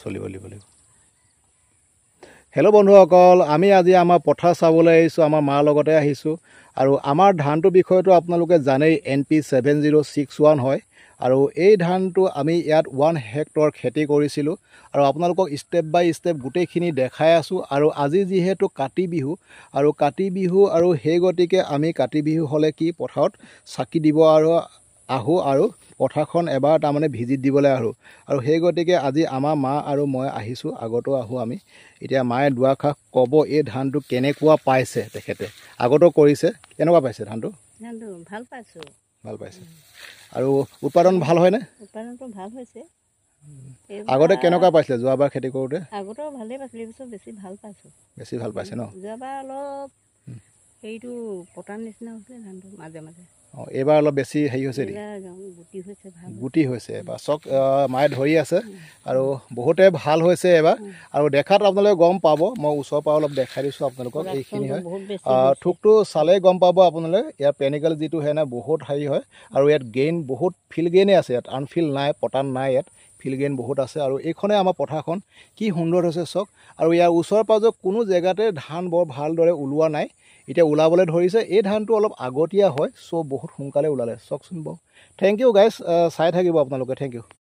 চলিব লাগিব। হেল্ল' বন্ধুসকল, আমি আজি আমাৰ পথাৰ চাবলৈ আহিছোঁ, আমাৰ মাৰ লগতে আহিছোঁ। আৰু আমাৰ ধানটোৰ বিষয়টো আপোনালোকে জানেই, NP 7061 হয়। আৰু এই ধানটো আমি ইয়াত 1 হেক্টৰ খেতি কৰিছিলোঁ আৰু আপোনালোকক ষ্টেপ বাই ষ্টেপ গোটেইখিনি দেখাই আছোঁ। আৰু আজি যিহেতু কাতি বিহু আৰু সেই গতিকে আমি কাতি বিহু হ'লে কি পথাৰত চাকি দিব আহোঁ আৰু পথাৰখন এবাৰ তাৰমানে ভিজিট দিবলৈ আহোঁ। আৰু সেই গতিকে আজি আমাৰ মা আৰু মই আহিছোঁ, আগতো আহোঁ আমি। এতিয়া মায়ে দুআষাৰ ক'ব এই ধানটো কেনেকুৱা পাইছে, তেখেতে আগতো কৰিছে, কেনেকুৱা পাইছে ধানটো? ধানটো ভাল পাইছোঁ। ভাল পাইছে। আৰু উৎপাদন ভাল হয়নে? উৎপাদনটো ভাল হৈছে। আগতে কেনেকুৱা পাইছিলে যোৱাবাৰ খেতি কৰোঁতে? আগতেও ভালেই পাইছিলোঁ, এইবছৰ বেছি ভাল পাইছোঁ। বেছি ভাল পাইছে ন? যোৱাবাৰ অলপ হেৰিটো পতাৰ নিচিনা হৈছিলে ধানটো মাজে মাজে। অঁ, এইবাৰ অলপ বেছি হেৰি হৈছে নেকি? গুটি হৈছে, ভাল গুটি হৈছে এবাৰ। চক মায়ে ধৰি আছে আৰু বহুতে ভাল হৈছে এবাৰ। আৰু দেখাত আপোনালোকে গম পাব, মই ওচৰৰ পৰা অলপ দেখাই দিছোঁ আপোনালোকক। এইখিনি হয়, থোকটো চালেই গম পাব আপোনালোকে। ইয়াৰ পেনিকেল যিটো হয় না বহুত হেৰি হয়। আৰু ইয়াত গেইন বহুত, ফিল্ড গেইনেই আছে ইয়াত, আনফিল্ড নাই, পতান নাই ইয়াত, ফিল্ড গেইন বহুত আছে। আৰু এইখনে আমাৰ পথাৰখন কি সুন্দৰ হৈছে চাওক। আৰু ইয়াৰ ওচৰে পাঁজৰে কোনো জেগাতে ধান বৰ ভালদৰে ওলোৱা নাই, এতিয়া ওলাবলৈ ধৰিছে। এই ধানটো অলপ আগতীয়া হয়, চ' বহুত সোনকালে ওলালে চাওকচোন বাৰু। থেংক ইউ গাইজ, চাই থাকিব আপোনালোকে, থেংক ইউ।